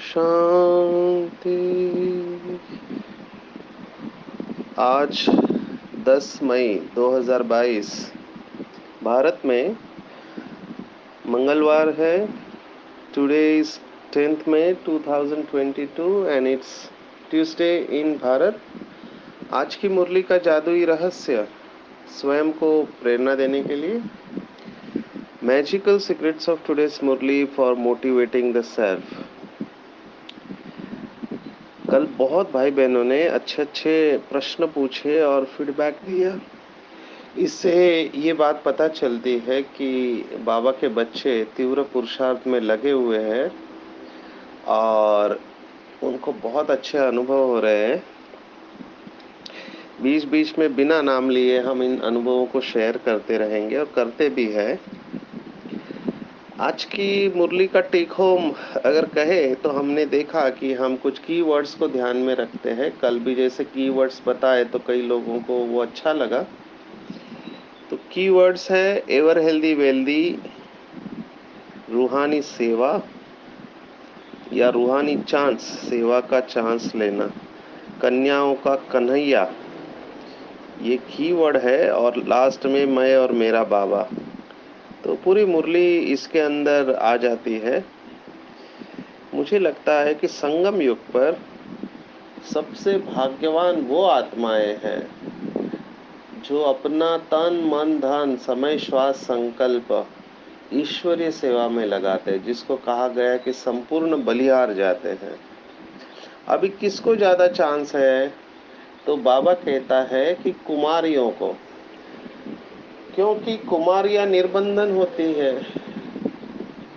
शांति। आज 10 मई 2022 भारत में मंगलवार है। Today is 10th May 2022 and it's Tuesday in Bharat. आज की मुरली का जादुई रहस्य स्वयं को प्रेरणा देने के लिए magical secrets of today's Murli for motivating the self. कल बहुत भाई बहनों ने अच्छे अच्छे प्रश्न पूछे और फीडबैक दिया। इससे ये बात पता चलती है कि बाबा के बच्चे तीव्र पुरुषार्थ में लगे हुए हैं और उनको बहुत अच्छे अनुभव हो रहे हैं। बीच बीच में बिना नाम लिए हम इन अनुभवों को शेयर करते रहेंगे और करते भी हैं। आज की मुरली का टेक होम अगर कहे तो हमने देखा कि हम कुछ कीवर्ड्स को ध्यान में रखते हैं। कल भी जैसे कीवर्ड्स बताए तो कई लोगों को वो अच्छा लगा। तो कीवर्ड्स है एवर हेल्दी वेल्दी, रूहानी सेवा या रूहानी चांस, सेवा का चांस लेना, कन्याओं का कन्हैया, ये कीवर्ड है। और लास्ट में मैं और मेरा बाबा। तो पूरी मुरली इसके अंदर आ जाती है। मुझे लगता है कि संगम युग पर सबसे भाग्यवान वो आत्माएं हैं जो अपना तन मन धन समय श्वास संकल्प ईश्वरीय सेवा में लगाते हैं, जिसको कहा गया कि संपूर्ण बलिहार जाते हैं। अभी किसको ज्यादा चांस है? तो बाबा कहता है कि कुमारियों को, क्योंकि कुमारियां निर्बंधन होती है।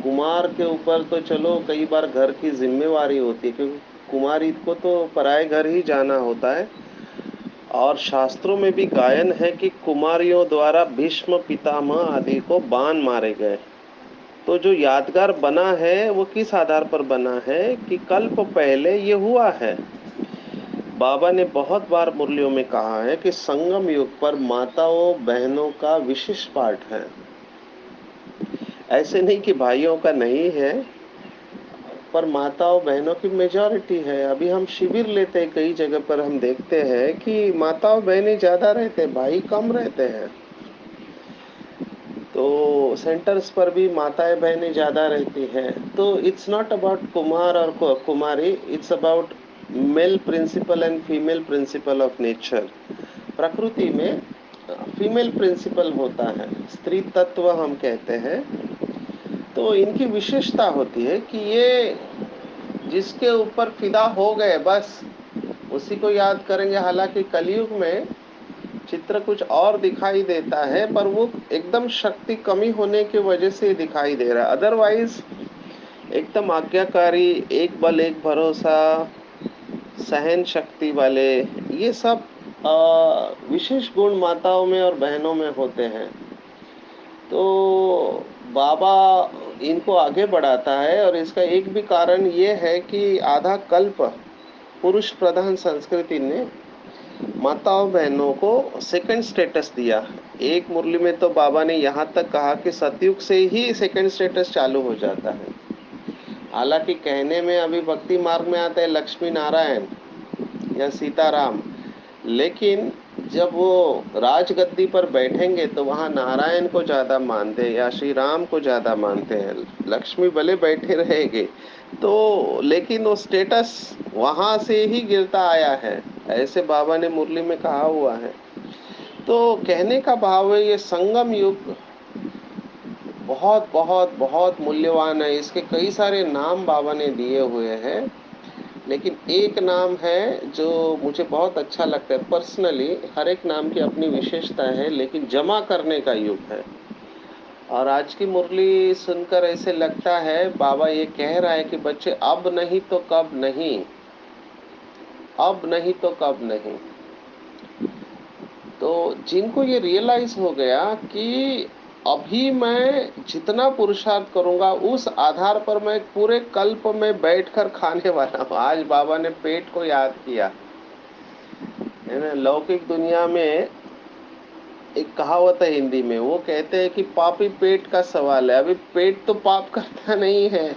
कुमार के ऊपर तो चलो कई बार घर की जिम्मेवारी होती है, क्योंकि कुमारी को तो पराये घर ही जाना होता है। और शास्त्रों में भी गायन है कि कुमारियों द्वारा भीष्म पितामह आदि को बाण मारे गए। तो जो यादगार बना है वो किस आधार पर बना है कि कल्प पहले ये हुआ है। बाबा ने बहुत बार मुरलियों में कहा है कि संगम युग पर माताओं बहनों का विशेष पाठ है। ऐसे नहीं कि भाइयों का नहीं है, पर माताओं बहनों की मेजॉरिटी है। अभी हम शिविर लेते हैं, कई जगह पर हम देखते हैं कि माताओं बहनें ज्यादा रहते हैं, भाई कम रहते हैं। तो सेंटर्स पर भी माताएं बहनें ज्यादा रहती हैं। तो इट्स नॉट अबाउट कुमार और kumari, it's about male principle and female principle of nature. प्रकृति में फीमेल प्रिंसिपल होता है, स्त्री तत्व हम कहते हैं। तो इनकी विशेषता होती है कि ये जिसके ऊपर फिदा हो गए बस उसी को याद करेंगे। हालांकि कलयुग में चित्र कुछ और दिखाई देता है, पर वो एकदम शक्ति कमी होने की वजह से दिखाई दे रहा है। अदरवाइज एकदम आज्ञाकारी, एक बल एक भरोसा, सहन शक्ति वाले, ये सब विशेष गुण माताओं में और बहनों में होते हैं। तो बाबा इनको आगे बढ़ाता है और इसका एक भी कारण ये है कि आधा कल्प पुरुष प्रधान संस्कृति ने माताओं बहनों को सेकंड स्टेटस दिया। एक मुरली में तो बाबा ने यहाँ तक कहा कि सतयुग से ही सेकंड स्टेटस चालू हो जाता है। हालांकि कहने में अभी भक्ति मार्ग में आता है लक्ष्मी नारायण या सीताराम, लेकिन जब वो राजगद्दी पर बैठेंगे तो वहां नारायण को ज्यादा मानते हैं या श्री राम को ज्यादा मानते हैं। लक्ष्मी भले बैठे रहेंगे तो, लेकिन वो स्टेटस वहां से ही गिरता आया है, ऐसे बाबा ने मुरली में कहा हुआ है। तो कहने का भाव है ये संगम युग बहुत बहुत बहुत मूल्यवान है। इसके कई सारे नाम बाबा ने दिए हुए हैं, लेकिन एक नाम है जो मुझे बहुत अच्छा लगता है पर्सनली। हर एक नाम की अपनी विशेषता है, लेकिन जमा करने का युग है। और आज की मुरली सुनकर ऐसे लगता है बाबा ये कह रहा है कि बच्चे अब नहीं तो कब नहीं, अब नहीं तो कब नहीं। तो जिनको ये रियलाइज हो गया कि अभी मैं जितना पुरुषार्थ करूंगा उस आधार पर मैं पूरे कल्प में बैठकर खाने वाला हूँ। आज बाबा ने पेट को याद किया है ना। लौकिक दुनिया में एक कहावत है हिंदी में, वो कहते हैं कि पापी पेट का सवाल है। अभी पेट तो पाप करता नहीं है,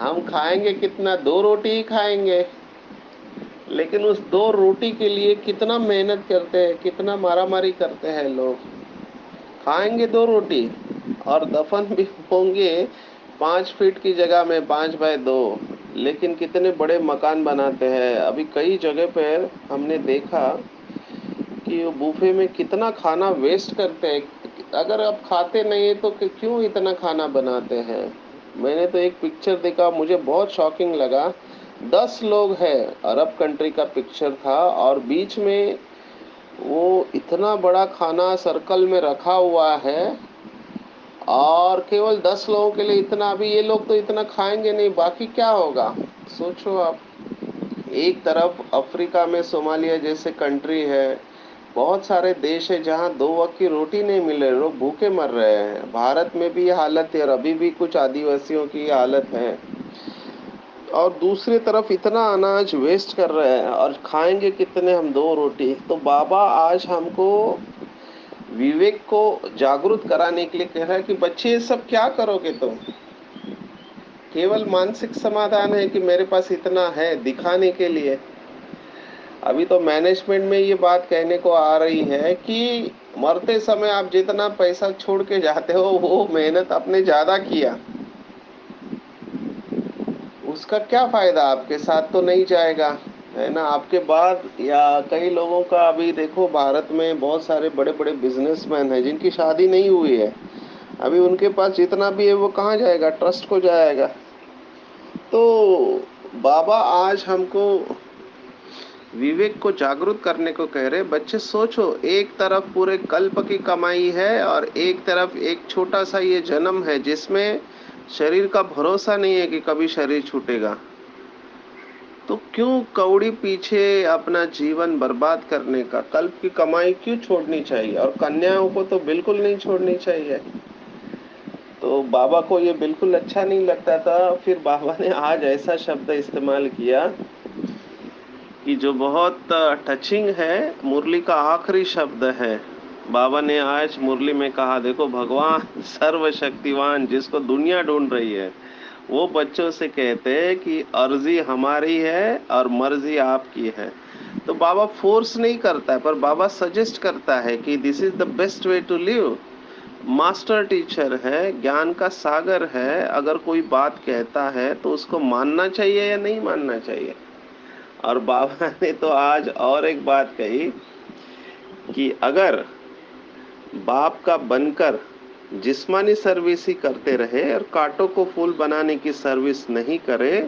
हम खाएंगे कितना, 2 रोटी ही खाएंगे, लेकिन उस 2 रोटी के लिए कितना मेहनत करते हैं, कितना मारामारी करते हैं लोग। खाएंगे 2 रोटी और दफन भी होंगे 5 फीट की जगह में 5 बाय 2, लेकिन कितने बड़े मकान बनाते हैं। अभी कई जगह पर हमने देखा कि वो बूफे में कितना खाना वेस्ट करते हैं। अगर आप खाते नहीं है तो क्यों इतना खाना बनाते हैं। मैंने तो एक पिक्चर देखा, मुझे बहुत शॉकिंग लगा। 10 लोग हैं, अरब कंट्री का पिक्चर था, और बीच में वो इतना बड़ा खाना सर्कल में रखा हुआ है, और केवल 10 लोगों के लिए इतना। अभी ये लोग तो इतना खाएंगे नहीं, बाकी क्या होगा सोचो आप। एक तरफ अफ्रीका में सोमालिया जैसे कंट्री है, बहुत सारे देश है जहाँ 2 वक्त की रोटी नहीं मिल रही, लोग भूखे मर रहे हैं। भारत में भी ये हालत है, और अभी भी कुछ आदिवासियों की हालत है। और दूसरी तरफ इतना अनाज वेस्ट कर रहे हैं, और खाएंगे कितने हम 2 रोटी। तो बाबा आज हमको विवेक को जागरूक कराने के लिए कह रहा है कि बच्चे ये सब क्या करोगे तुम। केवल मानसिक समाधान है कि मेरे पास इतना है दिखाने के लिए। अभी तो मैनेजमेंट में ये बात कहने को आ रही है कि मरते समय आप जितना पैसा छोड़ के जाते हो वो मेहनत आपने ज्यादा किया, उसका क्या फायदा, आपके साथ तो नहीं जाएगा, है ना। आपके बाद या कई लोगों का, अभी देखो भारत में बहुत सारे बड़े बड़े बिजनेसमैन हैं जिनकी शादी नहीं हुई है, अभी उनके पास जितना भी है वो कहाँ जाएगा, ट्रस्ट को जाएगा। तो बाबा आज हमको विवेक को जागरूक करने को कह रहे। बच्चे सोचो, एक तरफ पूरे कल्प की कमाई है, और एक तरफ एक छोटा सा ये जन्म है जिसमें शरीर का भरोसा नहीं है कि कभी शरीर छूटेगा। तो क्यों कौड़ी पीछे अपना जीवन बर्बाद करने का, कल्प की कमाई क्यों छोड़नी चाहिए। और कन्याओं को तो बिल्कुल नहीं छोड़नी चाहिए। तो बाबा को ये बिल्कुल अच्छा नहीं लगता था। फिर बाबा ने आज ऐसा शब्द इस्तेमाल किया कि जो बहुत टचिंग है, मुरली का आखिरी शब्द है। बाबा ने आज मुरली में कहा, देखो भगवान सर्वशक्तिवान जिसको दुनिया ढूंढ रही है, वो बच्चों से कहते हैं कि अर्जी हमारी है और मर्जी आपकी है। तो बाबा फोर्स नहीं करता है, पर बाबा सजेस्ट करता है कि this is the best way to live. Master teacher है, ज्ञान का सागर है, अगर कोई बात कहता है तो उसको मानना चाहिए या नहीं मानना चाहिए। और बाबा ने तो आज और एक बात कही कि अगर बाप का बनकर जिस्मानी सर्विस ही करते रहे और कांटों को फूल बनाने की सर्विस नहीं करे,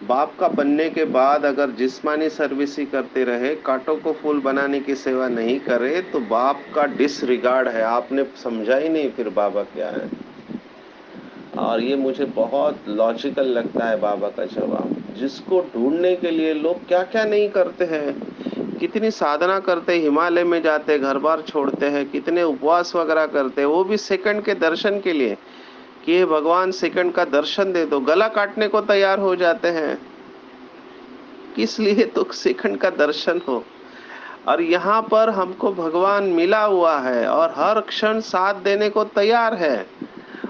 बाप का बनने के बाद अगर जिस्मानी सर्विस ही करते रहे, कांटों को फूल बनाने की सेवा नहीं करे, तो बाप का डिसरिगार्ड है। आपने समझा ही नहीं फिर बाबा क्या है। और ये मुझे बहुत लॉजिकल लगता है बाबा का जवाब, जिसको ढूंढने के लिए लोग क्या क्या नहीं करते हैं, कितनी साधना करते, हिमालय में जाते, घर बार छोड़ते हैं, कितने उपवास वगैरह करते हैं, वो भी सेकंड के दर्शन के लिए कि हे भगवान सेकंड का दर्शन दे दो, गला काटने को तैयार हो जाते हैं। किस लिए, तो सेकंड का दर्शन हो। और यहाँ पर हमको भगवान मिला हुआ है और हर क्षण साथ देने को तैयार है,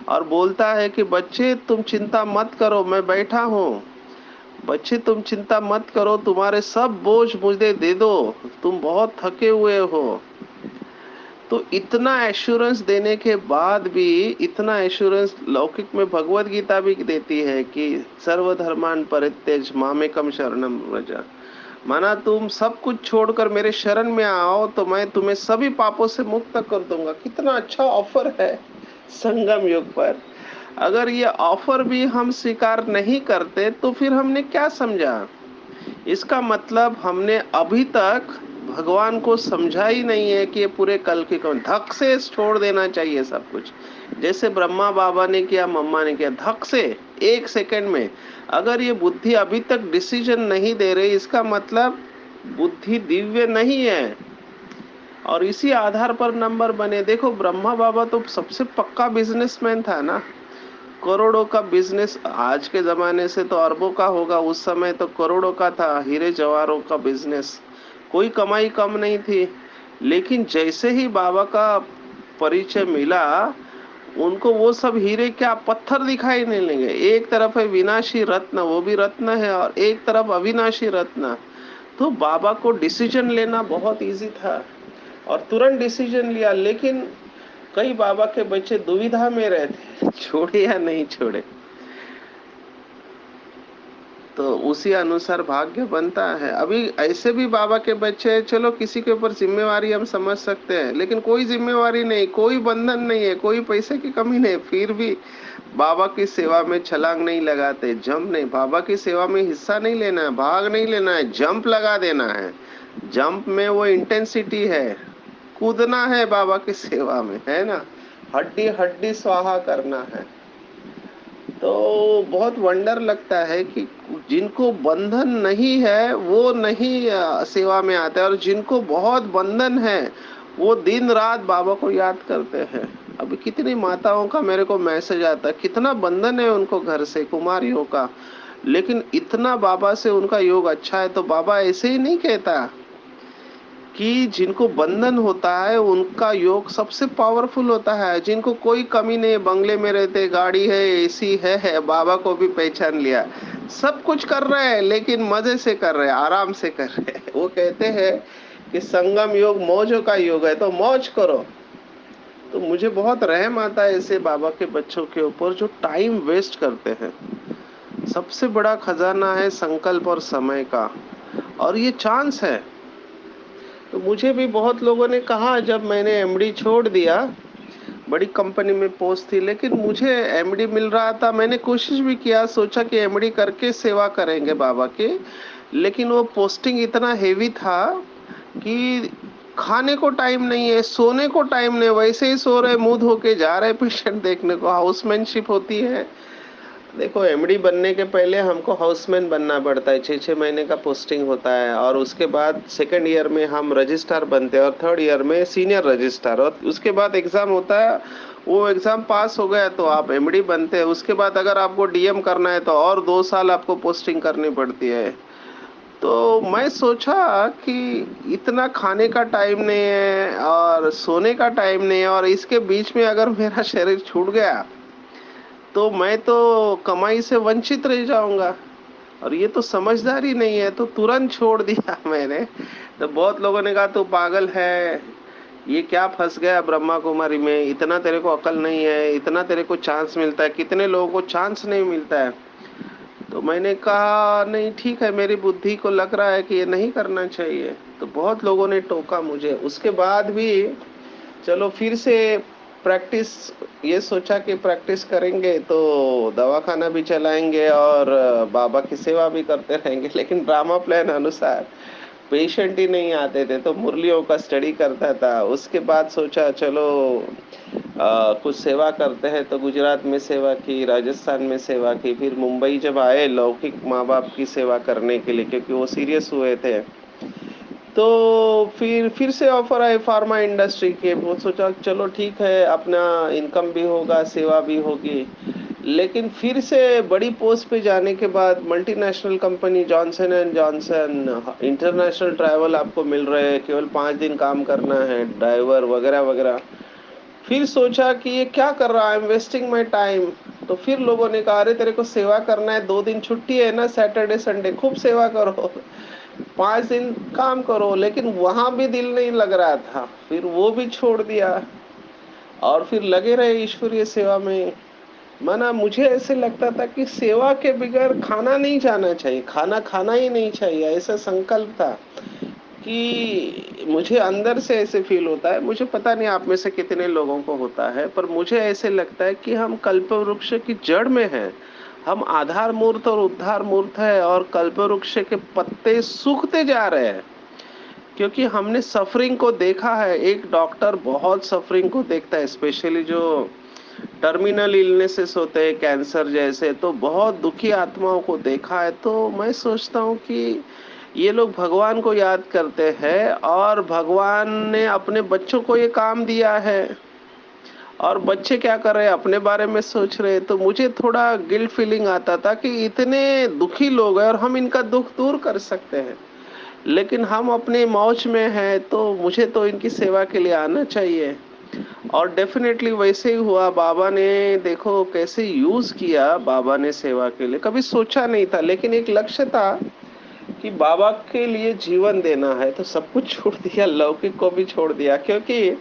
और बोलता है कि बच्चे तुम चिंता मत करो, मैं बैठा हूँ। बच्चे तुम चिंता मत करो, तुम्हारे सब बोझ मुझे दे दो, तुम बहुत थके हुए हो। तो इतना एश्योरेंस देने के बाद भी, इतना एश्योरेंस लौकिक में भगवत गीता भी देती है कि सर्वधर्मान परित्यज मामेकम शरणम व्रज। माना तुम सब कुछ छोड़कर मेरे शरण में आओ तो मैं तुम्हें सभी पापों से मुक्त कर दूंगा। कितना अच्छा ऑफर है संगम युग पर। अगर ये ऑफर भी हम स्वीकार नहीं करते तो फिर हमने क्या समझा? इसका मतलब हमने अभी तक भगवान को समझा ही नहीं है कि ये पूरे कल की कौन धक से छोड़ देना चाहिए सब कुछ। जैसे ब्रह्मा बाबा ने किया, मम्मा ने किया, धक से 1 सेकंड में। अगर ये बुद्धि अभी तक डिसीजन नहीं दे रही, इसका मतलब बुद्धि दिव्य नहीं है और इसी आधार पर नंबर बने। देखो ब्रह्मा बाबा तो सबसे पक्का बिजनेसमैन था ना, करोड़ों का बिजनेस। आज के जमाने से तो अरबों का होगा, उस समय तो करोड़ों का था, हीरे जवाहरों का बिजनेस। कोई कमाई कम नहीं थी। लेकिन जैसे ही बाबा का परिचय मिला, उनको वो सब हीरे क्या पत्थर दिखाई नहीं लेंगे। एक तरफ है विनाशी रत्न, वो भी रत्न है, और एक तरफ अविनाशी रत्न। तो बाबा को डिसीजन लेना बहुत इजी था और तुरंत डिसीजन लिया। लेकिन कई बाबा के बच्चे दुविधा में रहते, छोड़े या नहीं छोड़े। तो उसी अनुसार भाग्य बनता है। अभी ऐसे भी बाबा के बच्चे, चलो किसी के ऊपर जिम्मेवारी हम समझ सकते हैं, लेकिन कोई जिम्मेवारी नहीं, कोई बंधन नहीं है, कोई पैसे की कमी नहीं, फिर भी बाबा की सेवा में छलांग नहीं लगाते, जंप नहीं। बाबा की सेवा में हिस्सा नहीं लेना है, भाग नहीं लेना है, जंप लगा देना है। जंप में वो इंटेंसिटी है, कूदना है बाबा की सेवा में, है ना, हड्डी हड्डी स्वाहा करना है। तो बहुत वंडर लगता है कि जिनको बंधन नहीं है वो नहीं सेवा में आते हैं, और जिनको बहुत बंधन है वो दिन रात बाबा को याद करते हैं। अभी कितनी माताओं का मेरे को मैसेज आता है, कितना बंधन है उनको घर से, कुमारियों का, लेकिन इतना बाबा से उनका योग अच्छा है। तो बाबा ऐसे ही नहीं कहता कि जिनको बंधन होता है उनका योग सबसे पावरफुल होता है। जिनको कोई कमी नहीं, बंगले में रहते, गाड़ी है, एसी है, बाबा को भी पहचान लिया, सब कुछ कर रहे हैं, लेकिन मजे से कर रहे हैं, आराम से कर रहे हैं। वो कहते हैं कि संगम योग मौजों का योग है, तो मौज करो। तो मुझे बहुत रहम आता है ऐसे बाबा के बच्चों के ऊपर जो टाइम वेस्ट करते हैं। सबसे बड़ा खजाना है संकल्प और समय का, और ये चांस है। तो मुझे भी बहुत लोगों ने कहा, जब मैंने एमडी छोड़ दिया, बड़ी कंपनी में पोस्ट थी, लेकिन मुझे एमडी मिल रहा था। मैंने कोशिश भी किया, सोचा कि एमडी करके सेवा करेंगे बाबा के, लेकिन वो पोस्टिंग इतना हेवी था कि खाने को टाइम नहीं है, सोने को टाइम नहीं, वैसे ही सो रहे, मुंह धो के जा रहे पेशेंट देखने को। हाउसमैनशिप होती है। देखो एमडी बनने के पहले हमको हाउसमैन बनना पड़ता है, 6-6 महीने का पोस्टिंग होता है, और उसके बाद सेकेंड ईयर में हम रजिस्ट्रार बनते हैं और थर्ड ईयर में सीनियर रजिस्ट्रार, और उसके बाद एग्जाम होता है। वो एग्जाम पास हो गया तो आप एमडी बनते हैं। उसके बाद अगर आपको डीएम करना है तो और 2 साल आपको पोस्टिंग करनी पड़ती है। तो मैं सोचा कि इतना खाने का टाइम नहीं है और सोने का टाइम नहीं है, और इसके बीच में अगर मेरा शरीर छूट गया तो मैं तो कमाई से वंचित रह जाऊंगा, और ये तो समझदारी नहीं है। तो तुरंत छोड़ दिया मैंने। तो बहुत लोगों ने कहा तू पागल है, ये क्या फंस गया ब्रह्मा कुमारी में, इतना तेरे को अकल नहीं है, इतना तेरे को चांस मिलता है, कितने लोगों को चांस नहीं मिलता है। तो मैंने कहा नहीं, ठीक है, मेरी बुद्धि को लग रहा है कि ये नहीं करना चाहिए। तो बहुत लोगों ने टोका मुझे, उसके बाद भी चलो फिर से प्रैक्टिस, ये सोचा कि प्रैक्टिस करेंगे तो दवाखाना भी चलाएंगे और बाबा की सेवा भी करते रहेंगे। लेकिन ड्रामा प्लान अनुसार पेशेंट ही नहीं आते थे, तो मुरलियों का स्टडी करता था। उसके बाद सोचा चलो कुछ सेवा करते हैं, तो गुजरात में सेवा की, राजस्थान में सेवा की, फिर मुंबई जब आए लौकिक माँ बाप की सेवा करने के लिए, क्योंकि वो सीरियस हुए थे। तो फिर से ऑफर आए फार्मा इंडस्ट्री के। वो सोचा चलो ठीक है, अपना इनकम भी होगा, सेवा भी होगी। लेकिन फिर से बड़ी पोस्ट पे जाने के बाद multinational company Johnson and Johnson, international travel आपको मिल रहे हैं, केवल 5 दिन काम करना है, ड्राइवर वगैरह वगैरह। फिर सोचा कि ये क्या कर रहा है, I am wasting my time. तो फिर लोगों ने कहा अरे तेरे को सेवा करना है, 2 दिन छुट्टी है ना, सैटरडे संडे, खूब सेवा करो, 5 दिन काम करो। लेकिन वहां भी दिल नहीं लग रहा था, फिर वो भी छोड़ दिया और फिर लगे रहे ईश्वरीय सेवा में। माना मुझे ऐसे लगता था कि सेवा के बगैर खाना नहीं जाना चाहिए, खाना खाना ही नहीं चाहिए, ऐसा संकल्प था। कि मुझे अंदर से ऐसे फ़ील होता है, मुझे पता नहीं आप में से कितने लोगों को होता है, पर मुझे ऐसे लगता है कि हम कल्पवृक्ष की जड़ में हैं। हम आधार मूर्त और उद्धार मूर्त है और कल्पवृक्ष के पत्ते सूखते जा रहे हैं, क्योंकि हमने सफरिंग को देखा है। एक डॉक्टर बहुत सफरिंग को देखता है, स्पेशली जो टर्मिनल इलनेसेस होते हैं, कैंसर जैसे, तो बहुत दुखी आत्माओं को देखा है। तो मैं सोचता हूँ कि ये लोग भगवान को याद करते हैं और भगवान ने अपने बच्चों को ये काम दिया है, और बच्चे क्या कर रहे हैं, अपने बारे में सोच रहे हैं। तो मुझे थोड़ा गिल्ट फीलिंग आता था कि इतने दुखी लोग हैं और हम इनका दुख दूर कर सकते हैं, लेकिन हम अपने मौज में हैं। तो मुझे तो इनकी सेवा के लिए आना चाहिए। और डेफिनेटली वैसे ही हुआ। बाबा ने देखो कैसे यूज किया, बाबा ने सेवा के लिए कभी सोचा नहीं था, लेकिन एक लक्ष्य था कि बाबा के लिए जीवन देना है, तो सब कुछ छोड़ दिया, लौकिक को भी छोड़ दिया। क्योंकि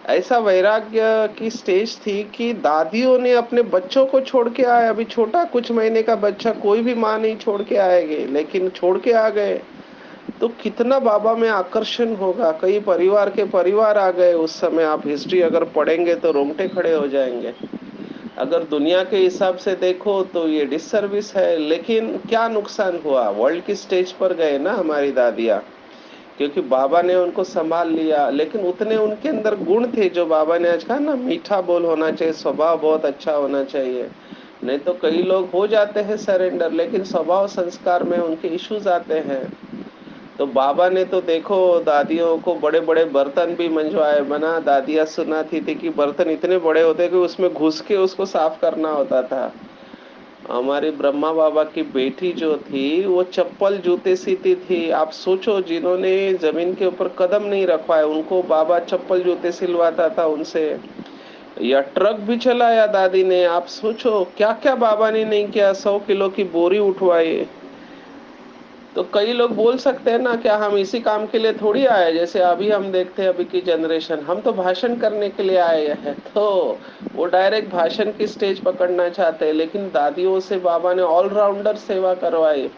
ऐसा वैराग्य की स्टेज थी कि दादियों ने अपने बच्चों को छोड़ के आए। अभी छोटा कुछ महीने का बच्चा कोई भी माँ नहीं छोड़ के आएगी, लेकिन छोड़ के आ गए। तो कितना बाबा में आकर्षण होगा। कई परिवार के परिवार आ गए उस समय। आप हिस्ट्री अगर पढ़ेंगे तो रोंगटे खड़े हो जाएंगे। अगर दुनिया के हिसाब से देखो तो ये डिससर्विस है, लेकिन क्या नुकसान हुआ, वर्ल्ड की स्टेज पर गए ना हमारी दादियाँ, क्योंकि बाबा ने उनको संभाल लिया। लेकिन उतने उनके अंदर गुण थे, जो बाबा ने आज कहा ना, मीठा बोल होना चाहिए, स्वभाव बहुत अच्छा होना चाहिए। नहीं तो कई लोग हो जाते हैं सरेंडर, लेकिन स्वभाव संस्कार में उनके इश्यूज आते हैं। तो बाबा ने तो देखो दादियों को बड़े बड़े बर्तन भी मंजवाए। बना दादियाँ सुनाती थी कि बर्तन इतने बड़े होते कि उसमें घुस के उसको साफ करना होता था। हमारी ब्रह्मा बाबा की बेटी जो थी वो चप्पल जूते सीती थी। आप सोचो, जिन्होंने जमीन के ऊपर कदम नहीं रखा है उनको बाबा चप्पल जूते सिलवाता था उनसे। या ट्रक भी चलाया दादी ने। आप सोचो क्या क्या बाबा ने नहीं किया। 100 किलो की बोरी उठवाई। तो कई लोग बोल सकते हैं ना, क्या हम इसी काम के लिए थोड़ी आए। जैसे अभी हम देखते हैं अभी की जनरेशन, हम तो भाषण करने के लिए आए हैं, तो वो डायरेक्ट भाषण की स्टेज पकड़ना चाहते हैं। लेकिन दादियों से बाबा ने ऑलराउंडर सेवा करवाई।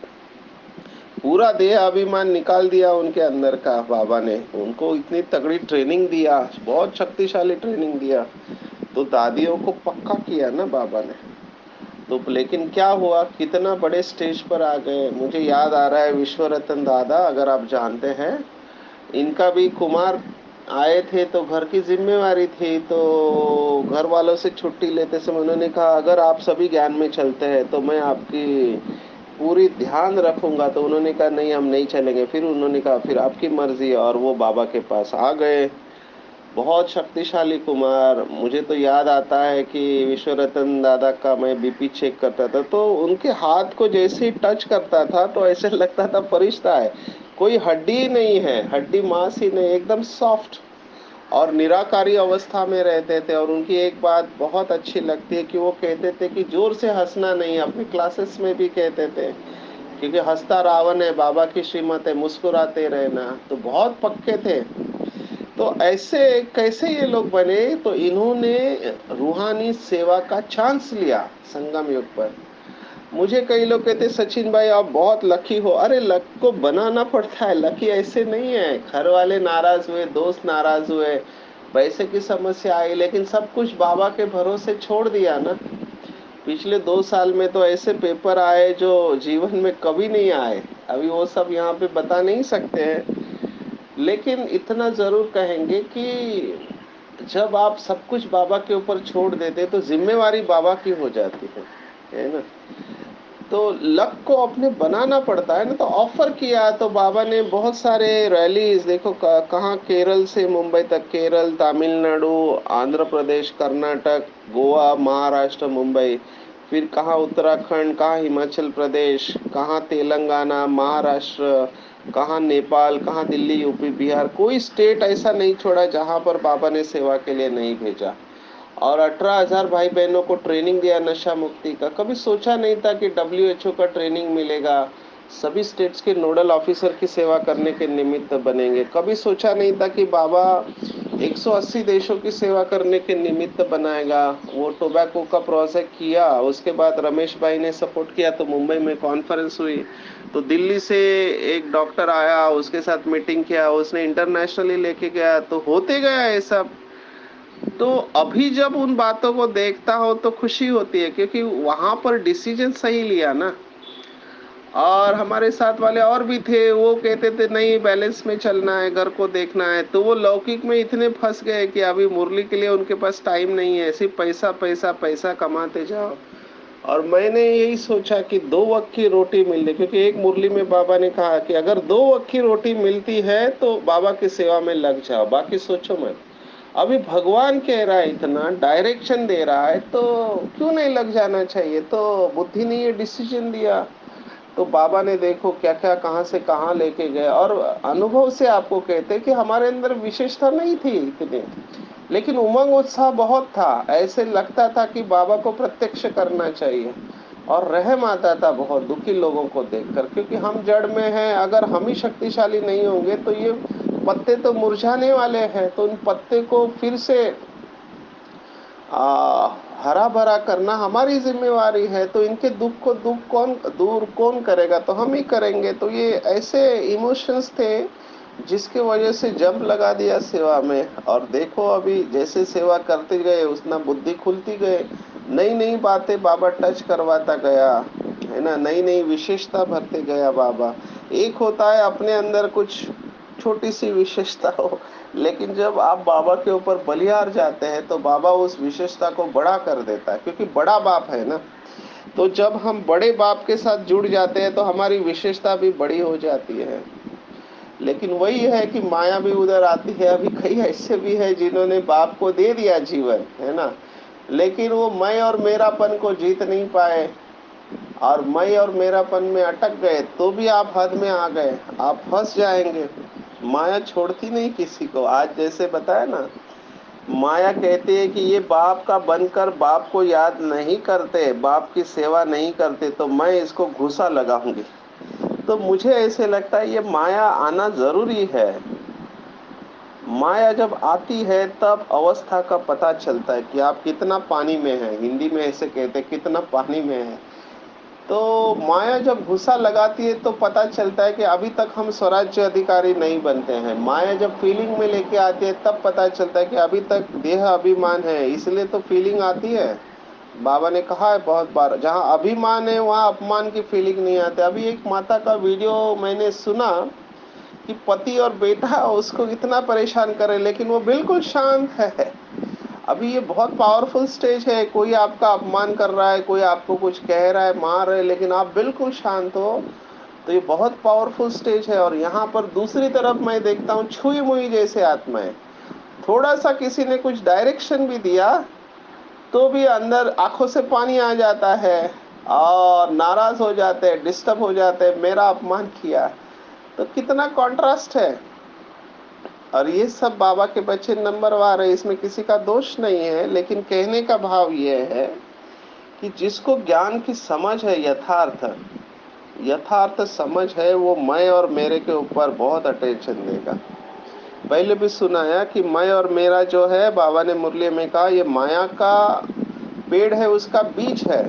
पूरा देह अभिमान निकाल दिया उनके अंदर का। बाबा ने उनको इतनी तगड़ी ट्रेनिंग दिया, बहुत शक्तिशाली ट्रेनिंग दिया। तो दादियों को पक्का किया ना बाबा ने। तो लेकिन क्या हुआ, कितना बड़े स्टेज पर आ गए। मुझे याद आ रहा है विश्व रतन दादा, अगर आप जानते हैं, इनका भी कुमार आए थे तो घर की जिम्मेवारी थी। तो घर वालों से छुट्टी लेते समय उन्होंने कहा अगर आप सभी ज्ञान में चलते हैं तो मैं आपकी पूरी ध्यान रखूंगा। तो उन्होंने कहा नहीं, हम नहीं चलेंगे। फिर उन्होंने कहा फिर आपकी मर्जी, और वो बाबा के पास आ गए। बहुत शक्तिशाली कुमार। मुझे तो याद आता है कि विश्व रतन दादा का मैं बीपी चेक करता था, तो उनके हाथ को जैसे ही टच करता था तो ऐसे लगता था फरिश्ता है। कोई हड्डी ही नहीं है, हड्डी मांस ही नहीं, एकदम सॉफ्ट और निराकारी अवस्था में रहते थे। और उनकी एक बात बहुत अच्छी लगती है कि वो कहते थे कि जोर से हंसना नहीं। अपने क्लासेस में भी कहते थे, क्योंकि हंसता रावण है, बाबा की श्रीमत है, मुस्कुराते रहना। तो बहुत पक्के थे। तो ऐसे कैसे ये लोग बने, तो इन्होंने रूहानी सेवा का चांस लिया संगम युग पर। मुझे कई लोग कहते सचिन भाई आप बहुत लकी हो। अरे लक को बनाना पड़ता है, लकी ऐसे नहीं है। घर वाले नाराज हुए, दोस्त नाराज हुए, पैसे की समस्या आई, लेकिन सब कुछ बाबा के भरोसे छोड़ दिया ना। पिछले 2 साल में तो ऐसे पेपर आए जो जीवन में कभी नहीं आए। अभी वो सब यहाँ पे बता नहीं सकते हैं, लेकिन इतना जरूर कहेंगे कि जब आप सब कुछ बाबा के ऊपर छोड़ देते तो जिम्मेवारी बाबा की हो जाती है ना। तो लक को अपने बनाना पड़ता है ना। तो ऑफर किया तो बाबा ने बहुत सारे रैलीज देखो, कहाँ केरल से मुंबई तक, केरल, तमिलनाडु, आंध्र प्रदेश, कर्नाटक, गोवा, महाराष्ट्र, मुंबई, फिर कहाँ उत्तराखंड, कहाँ हिमाचल प्रदेश, कहाँ तेलंगाना, महाराष्ट्र, कहाँ नेपाल, कहाँ दिल्ली, यूपी, बिहार। कोई स्टेट ऐसा नहीं छोड़ा जहां पर बाबा ने सेवा के लिए नहीं भेजा। और 18,000 भाई बहनों को ट्रेनिंग दिया नशा मुक्ति का। कभी सोचा नहीं था कि WHO का ट्रेनिंग मिलेगा, सभी स्टेट्स के नोडल ऑफिसर की सेवा करने के निमित्त बनेंगे। कभी सोचा नहीं था कि बाबा 180 देशों की सेवा करने के निमित्त बनाएगा। वो टोबैको का प्रोजेक्ट किया, उसके बाद रमेश भाई ने सपोर्ट किया तो मुंबई में कॉन्फ्रेंस हुई। तो दिल्ली से एक डॉक्टर आया, उसके साथ मीटिंग किया, उसने इंटरनेशनली लेके गया, तो होते गया ये सब। तो अभी जब उन बातों को देखता हो तो खुशी होती है, क्योंकि वहां पर डिसीजन सही लिया ना। और हमारे साथ वाले और भी थे, वो कहते थे नहीं बैलेंस में चलना है, घर को देखना है, तो वो लौकिक में इतने फंस गए कि अभी मुरली के लिए उनके पास टाइम नहीं है, सिर्फ पैसा पैसा पैसा कमाते जाओ। और मैंने यही सोचा कि 2 वक्त की रोटी मिल रही, क्योंकि एक मुरली में बाबा ने कहा कि अगर 2 वक्त की रोटी मिलती है तो बाबा की सेवा में लग जाओ, बाकी सोचो मत। अभी भगवान कह रहा है, इतना डायरेक्शन दे रहा है, तो क्यों नहीं लग जाना चाहिए। तो बुद्धि ने ये डिसीजन दिया। तो बाबा ने देखो क्या क्या कहाँ से कहाँ लेके गए। और अनुभव से आपको कहते कि हमारे अंदर विशेषता नहीं थी इतनी, लेकिन उमंग उत्साह बहुत था। ऐसे लगता था कि बाबा को प्रत्यक्ष करना चाहिए। और रहम आता था बहुत दुखी लोगों को देखकर, क्योंकि हम जड़ में हैं। अगर हम ही शक्तिशाली नहीं होंगे तो ये पत्ते तो मुरझाने वाले हैं। तो उन पत्ते को फिर से आ, हरा भरा करना हमारी जिम्मेवारी है। तो इनके दुख को दूर कौन करेगा, तो हम ही करेंगे। तो ये ऐसे इमोशंस थे जिसके वजह से जंप लगा दिया सेवा में। और देखो अभी जैसे सेवा करते गए उतना बुद्धि खुलती गए, नई नई बातें बाबा टच करवाता गया, है ना, नई नई विशेषता भरते गया बाबा। एक होता है अपने अंदर कुछ छोटी सी विशेषता हो, लेकिन जब आप बाबा के ऊपर बलिहार जाते हैं तो बाबा उस विशेषता को बड़ा कर देता है, क्योंकि बड़ा बाप है ना। तो जब हम बड़े बाप के साथ जुड़ जाते हैं तो हमारी विशेषता भी बड़ी हो जाती है। लेकिन वही है कि माया भी उधर आती है। अभी कई ऐसे भी है जिन्होंने बाप को दे दिया जीवन, है ना, लेकिन वो मैं और मेरापन को जीत नहीं पाए, और मैं और मेरापन में अटक गए। तो भी आप हद में आ गए, आप फंस जाएंगे। माया छोड़ती नहीं किसी को। आज जैसे बताया ना, माया कहती है कि ये बाप का बनकर बाप को याद नहीं करते, बाप की सेवा नहीं करते, तो मैं इसको घूसा लगाऊंगी। तो मुझे ऐसे लगता है ये माया आना जरूरी है। माया जब आती है तब अवस्था का पता चलता है कि आप कितना पानी में हैं। हिंदी में ऐसे कहते हैं कितना पानी में है। तो माया जब घुसा लगाती है तो पता चलता है कि अभी तक हम स्वराज्य अधिकारी नहीं बनते हैं। माया जब फीलिंग में लेके आती है तब पता चलता है कि अभी तक देह अभिमान है, इसलिए तो फीलिंग आती है। बाबा ने कहा है बहुत बार, जहाँ अभिमान है वहाँ अपमान की फीलिंग नहीं आती। अभी एक माता का वीडियो मैंने सुना कि पति और बेटा उसको इतना परेशान करे, लेकिन वो बिल्कुल शांत है। अभी ये बहुत पावरफुल स्टेज है। कोई आपका अपमान कर रहा है, कोई आपको कुछ कह रहा है, मार रहा है, लेकिन आप बिल्कुल शांत हो। तो ये बहुत पावरफुल स्टेज है। और यहाँ पर दूसरी तरफ मैं देखता हूँ छुई मुई जैसे आत्माएं। थोड़ा सा किसी ने कुछ डायरेक्शन भी दिया तो भी अंदर आंखों से पानी आ जाता है, और नाराज हो जाते हैं, डिस्टर्ब हो जाते हैं, मेरा अपमान किया। तो कितना कॉन्ट्रास्ट है। और ये सब बाबा के बच्चे नंबरवार है, इसमें किसी का दोष नहीं है। लेकिन कहने का भाव ये है कि जिसको ज्ञान की समझ है, यथार्थ यथार्थ समझ है, वो मैं और मेरे के ऊपर बहुत अटेंशन देगा। पहले भी सुनाया कि मैं और मेरा जो है, बाबा ने मुरली में कहा ये माया का पेड़ है, उसका बीज है।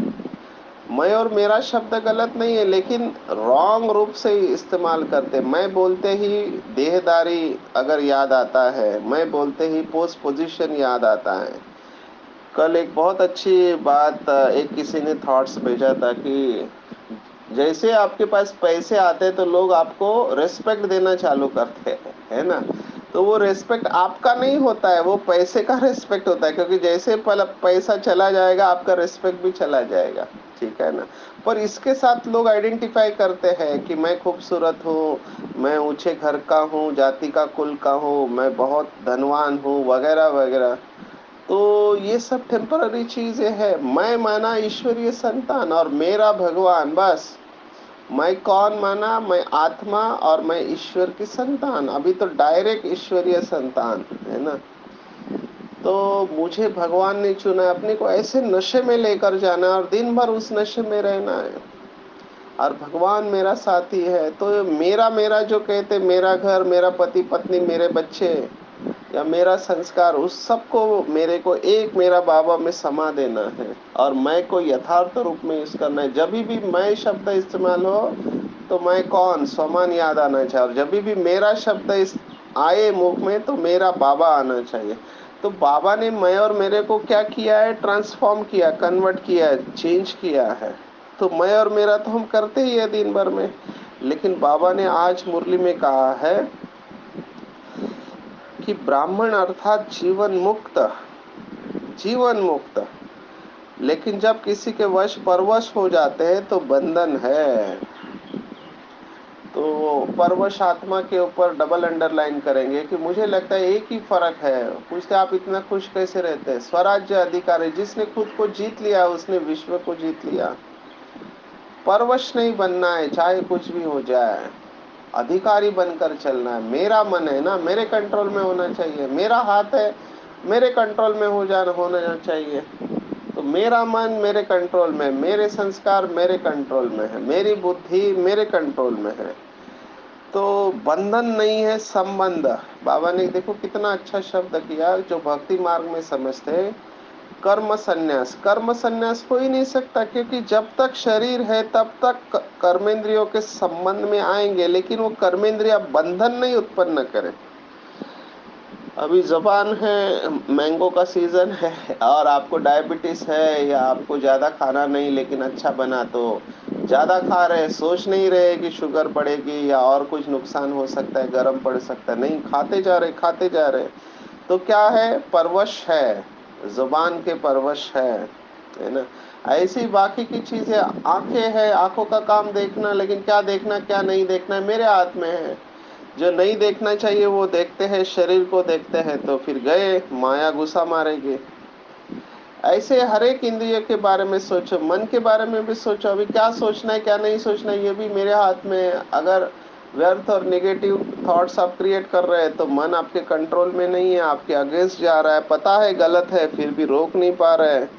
मैं और मेरा शब्द गलत नहीं है, लेकिन रॉन्ग रूप से इस्तेमाल करते। मैं बोलते ही देहदारी अगर याद आता है, मैं बोलते ही पोस्ट पोजीशन याद आता है। कल एक बहुत अच्छी बात एक किसी ने थॉट्स भेजा था कि जैसे आपके पास पैसे आते हैं तो लोग आपको रेस्पेक्ट देना चालू करते हैं, है ना। तो वो रेस्पेक्ट आपका नहीं होता है, वो पैसे का रेस्पेक्ट होता है, क्योंकि जैसे पैसा चला जाएगा आपका रेस्पेक्ट भी चला जाएगा, ठीक है ना। पर इसके साथ लोग आइडेंटिफाई करते हैं कि मैं खूबसूरत हूँ, मैं ऊंचे घर का हूँ, जाति का कुल का हूँ, मैं बहुत धनवान हूँ, वगैरह वगैरह। तो ये सब टेम्पररी चीजें हैं। मैं माना ईश्वरीय संतान और मेरा भगवान, बस। मैं कौन माना, मैं आत्मा और मैं ईश्वर की संतान, अभी तो डायरेक्ट ईश्वरीय संतान, है ना। तो मुझे भगवान ने चुना, अपने को ऐसे नशे में लेकर जाना और दिन भर उस नशे में रहना है। और भगवान मेरा साथी है। तो मेरा मेरा जो कहते, मेरा घर, मेरा पति पत्नी, मेरे बच्चे या मेरा संस्कार, उस सबको मेरे को एक मेरा बाबा में समा देना है। और मैं को यथार्थ रूप में यूज करना है। जब भी मैं शब्द इस्तेमाल हो तो मैं कौन, स्वमान याद आना चाहिए। और जब भी मेरा शब्द इस आए मुख में तो मेरा बाबा आना चाहिए। तो बाबा ने मैं और मेरे को क्या किया है, ट्रांसफॉर्म किया, कन्वर्ट किया है, चेंज किया है। तो मैं और मेरा तो हम करते ही है दिन भर में, लेकिन बाबा ने आज मुरली में कहा है कि ब्राह्मण अर्थात जीवन मुक्त, जीवन मुक्त। लेकिन जब किसी के वश परवश हो जाते हैं तो बंधन है। तो परवश आत्मा के ऊपर डबल अंडरलाइन करेंगे कि मुझे लगता है एक ही फर्क है। पूछते आप इतना खुश कैसे रहते हैं? स्वराज्य अधिकारी, जिसने खुद को जीत लिया उसने विश्व को जीत लिया। परवश नहीं बनना है, चाहे कुछ भी हो जाए, अधिकारी बनकर चलना है। मेरा मन है ना, मेरे कंट्रोल में होना चाहिए, मेरा हाथ है, मेरे कंट्रोल में होना चाहिए। तो मेरा मन मेरे कंट्रोल में, मेरे संस्कार मेरे कंट्रोल में है, मेरी बुद्धि मेरे कंट्रोल में है। तो बंधन नहीं है, संबंध। बाबा ने देखो कितना अच्छा शब्द किया, जो भक्ति मार्ग में समझते हैं, कर्म संन्यास। कर्म संन्यास हो ही नहीं सकता, क्योंकि जब तक शरीर है तब तक कर्मेंद्रियों के संबंध में आएंगे, लेकिन वो कर्मेंद्रिया बंधन नहीं उत्पन्न करे। अभी जबान है, मैंगो का सीजन है और आपको डायबिटीज है या आपको ज्यादा खाना नहीं लेकिन अच्छा बना, तो ज्यादा खा रहे, सोच नहीं रहे कि शुगर बढ़ेगी या और कुछ नुकसान हो सकता है, गर्म पड़ सकता है, नहीं, खाते जा रहे, खाते जा रहे। तो क्या है, परवश है, जुबान के परवश है ना। ऐसी बाकी की चीजें, आंखें है, आंखों का काम देखना, लेकिन क्या देखना क्या नहीं देखना है मेरे हाथ में है। जो नहीं देखना चाहिए वो देखते हैं, शरीर को देखते हैं, तो फिर गए, माया गुस्सा मारेगी। ऐसे हर एक इंद्रिय के बारे में सोचो, मन के बारे में भी सोचो। अभी क्या सोचना है क्या नहीं सोचना है ये भी मेरे हाथ में है। अगर व्यर्थ और नेगेटिव थॉट्स आप क्रिएट कर रहे हैं तो मन आपके कंट्रोल में नहीं है, आपके अगेंस्ट जा रहा है, पता है गलत है फिर भी रोक नहीं पा रहे हैं।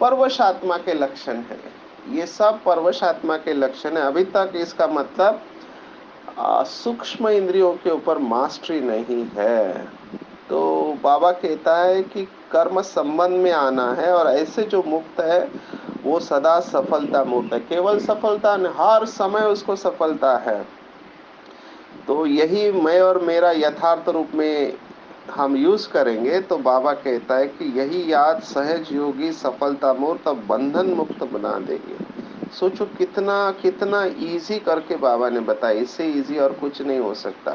परवश आत्मा के लक्षण है, ये सब परवश आत्मा के लक्षण है। अभी तक इसका मतलब सूक्ष्म इंद्रियों के ऊपर मास्टरी नहीं है। तो बाबा कहता है कि कर्म संबंध में आना है, और ऐसे जो मुक्त है वो सदा सफलता मुक्त है। केवल सफलता नहीं, हर समय उसको सफलता है। तो यही मैं और मेरा यथार्थ रूप में हम यूज करेंगे तो बाबा कहता है कि यही याद सहज योगी सफलता मूर्त और बंधन मुक्त बना देगी। सोचो कितना कितना इजी करके बाबा ने बताया, इससे इजी और कुछ नहीं हो सकता।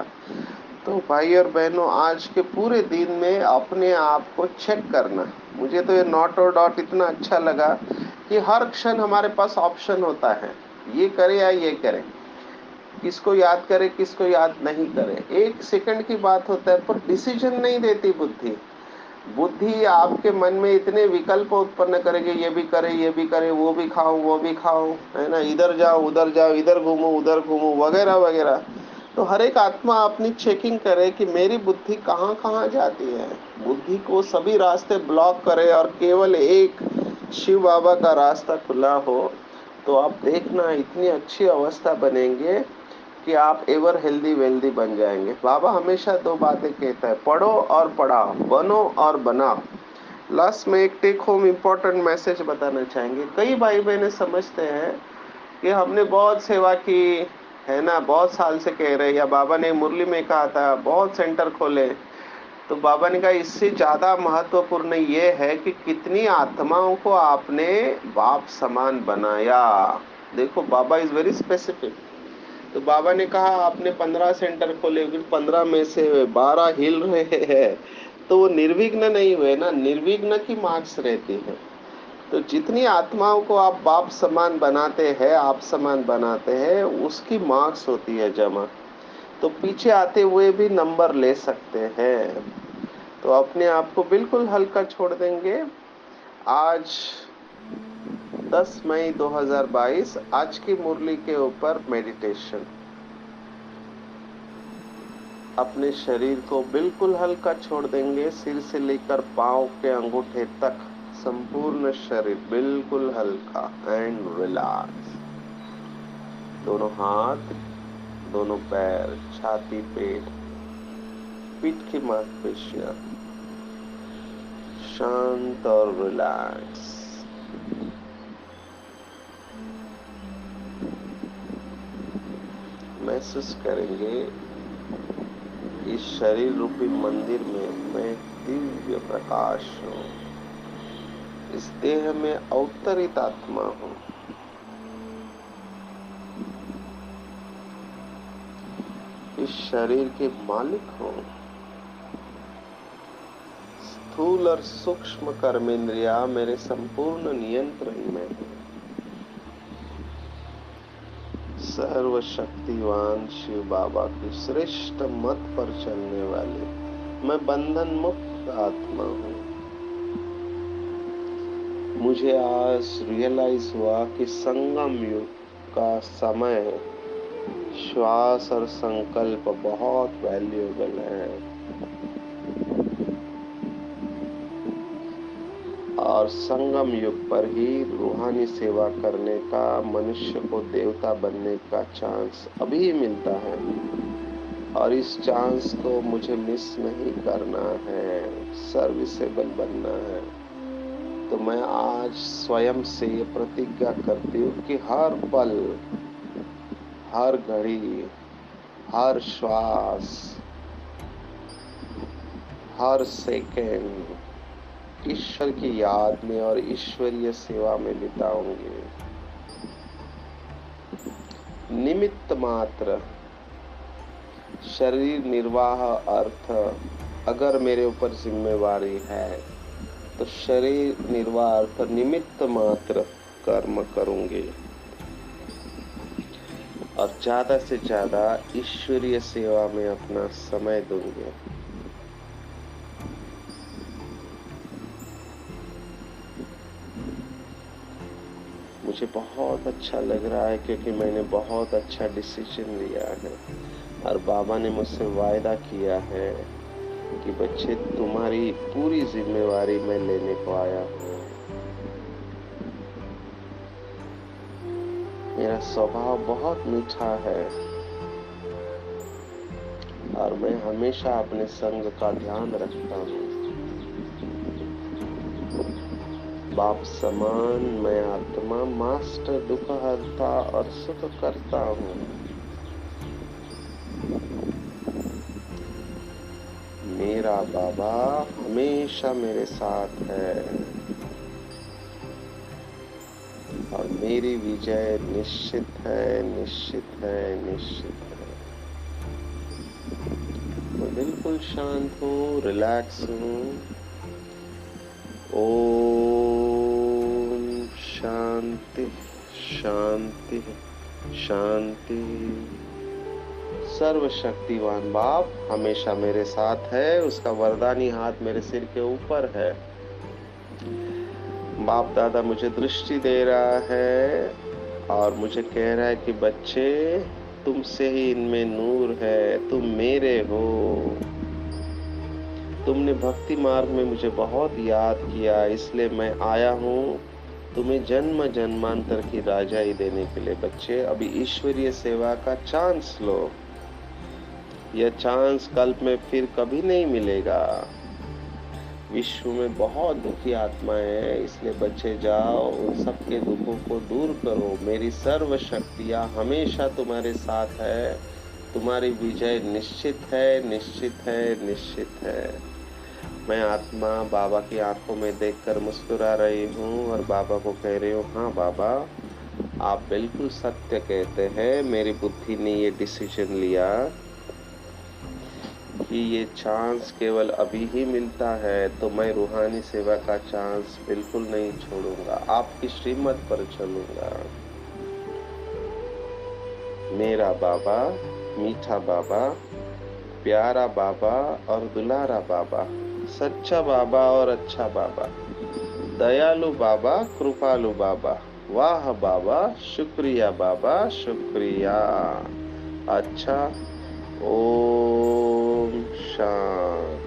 तो भाई और बहनों, आज के पूरे दिन में अपने आप को चेक करना। मुझे तो ये नॉट और डॉट इतना अच्छा लगा कि हर क्षण हमारे पास ऑप्शन होता है, ये करे या ये करे, किसको याद करे किसको याद नहीं करे, एक सेकंड की बात होता है, पर डिसीजन नहीं देती बुद्धि। बुद्धि आपके मन में इतने विकल्प उत्पन्न करेगी, ये भी करे ये भी करे, वो भी खाऊं वो भी खाऊं, है ना, इधर जाओ इधर घूमो उधर घूमो वगैरह वगैरह। तो हर एक आत्मा अपनी चेकिंग करे कि मेरी बुद्धि कहाँ कहाँ जाती है। बुद्धि को सभी रास्ते ब्लॉक करे और केवल एक शिव बाबा का रास्ता खुला हो, तो आप देखना इतनी अच्छी अवस्था बनेंगे कि आप एवर हेल्दी वेल्दी बन जाएंगे। बाबा हमेशा दो बातें कहता है, पढ़ो और पढ़ाओ, बनो और बनाओ। लास्ट में एक टेक होम इम्पोर्टेंट मैसेज बताना चाहेंगे। कई भाई बहने समझते हैं कि हमने बहुत सेवा की है ना, बहुत साल से कह रहे, या बाबा ने मुरली में कहा था बहुत सेंटर खोले। तो बाबा ने कहा इससे ज्यादा महत्वपूर्ण ये है कि कितनी आत्माओं को आपने बाप समान बनाया। देखो बाबा इज वेरी स्पेसिफिक। तो बाबा ने कहा आपने 15 सेंटर खोले, फिर 15 में से 12 हिल रहे हैं, तो वो निर्विघ्न नहीं हुए ना, निर्विघ्न की मार्क्स रहती है। तो जितनी आत्माओं को आप बाप समान बनाते हैं, आप समान बनाते हैं, उसकी मार्क्स होती है जमा। तो पीछे आते हुए भी नंबर ले सकते हैं। तो अपने आप को बिल्कुल हल्का छोड़ देंगे। आज 10 मई 2022, आज की मुरली के ऊपर मेडिटेशन। अपने शरीर को बिल्कुल हल्का छोड़ देंगे, सिर से लेकर पांव के अंगूठे तक संपूर्ण शरीर बिल्कुल हल्का एंड रिलैक्स। दोनों हाथ, दोनों पैर, छाती, पेट, पीठ की मांसपेशियां शांत और रिलैक्स। महसूस करेंगे इस शरीर रूपी मंदिर में मैं दिव्य प्रकाश हूँ। इस देह में अवतरित आत्मा हूँ। इस शरीर के मालिक हूँ। स्थूल और सूक्ष्म कर्मेंद्रिया मेरे संपूर्ण नियंत्रण में है। सर्वशक्तिवान शिव बाबा की श्रेष्ठ मत पर चलने वाले मैं बंधन मुक्त आत्मा हूँ। मुझे आज रियलाइज हुआ कि संगम युग का समय, श्वास और संकल्प बहुत वैल्यूएबल है और संगम युग पर ही रूहानी सेवा करने का, मनुष्य को देवता बनने का चांस अभी मिलता है और इस चांस को मुझे मिस नहीं करना है, सर्विसेबल बनना है। तो मैं आज स्वयं से ये प्रतिज्ञा करती हूँ कि हर पल, हर घड़ी, हर श्वास, हर सेकेंड ईश्वर की याद में और ईश्वरीय सेवा में बिताऊंगी। निमित्त मात्र शरीर निर्वाह अर्थ अगर मेरे ऊपर जिम्मेवारी है तो शरीर निर्वाह अर्थ निमित्त मात्र कर्म करूंगी और ज्यादा से ज्यादा ईश्वरीय सेवा में अपना समय दूंगी। मुझे बहुत अच्छा लग रहा है क्योंकि मैंने बहुत अच्छा डिसीजन लिया है और बाबा ने मुझसे वायदा किया है कि बच्चे तुम्हारी पूरी जिम्मेवारी मैं लेने को आया हूँ। मेरा स्वभाव बहुत मीठा है और मैं हमेशा अपने संग का ध्यान रखता हूँ। बाप समान मैं आत्मा मास्टर दुख हरता और सुख करता हूँ। मेरा बाबा हमेशा मेरे साथ है और मेरी विजय निश्चित है, निश्चित है, निश्चित है। मैं बिल्कुल शांत हूँ, रिलैक्स हूँ। ओम शांति शांति शांति। सर्वशक्तिवान बाप हमेशा मेरे साथ है, उसका वरदानी हाथ मेरे सिर के ऊपर है। बाप दादा मुझे दृष्टि दे रहा है और मुझे कह रहा है कि बच्चे तुमसे ही इनमें नूर है, तुम मेरे हो। तुमने भक्ति मार्ग में मुझे बहुत याद किया, इसलिए मैं आया हूँ तुम्हें जन्म जन्मांतर की राजाई देने के लिए। बच्चे अभी ईश्वरीय सेवा का चांस लो, यह चांस कल्प में फिर कभी नहीं मिलेगा। विश्व में बहुत दुखी आत्माएं हैं, इसलिए बच्चे जाओ उन सबके दुखों को दूर करो। मेरी सर्व शक्तियाँ हमेशा तुम्हारे साथ है, तुम्हारी विजय निश्चित है, निश्चित है, निश्चित है। मैं आत्मा बाबा की आंखों में देखकर मुस्कुरा रही हूँ और बाबा को कह रही हूँ, हाँ बाबा आप बिल्कुल सत्य कहते हैं। मेरी बुद्धि ने ये डिसीजन लिया कि ये चांस केवल अभी ही मिलता है, तो मैं रूहानी सेवा का चांस बिल्कुल नहीं छोड़ूंगा, आपकी श्रीमत पर चलूंगा। मेरा बाबा, मीठा बाबा, प्यारा बाबा और दुलारा बाबा, सच्चा बाबा और अच्छा बाबा, दयालु बाबा, कृपालु बाबा, वाह बाबा, शुक्रिया बाबा, शुक्रिया। अच्छा, ओम शांति।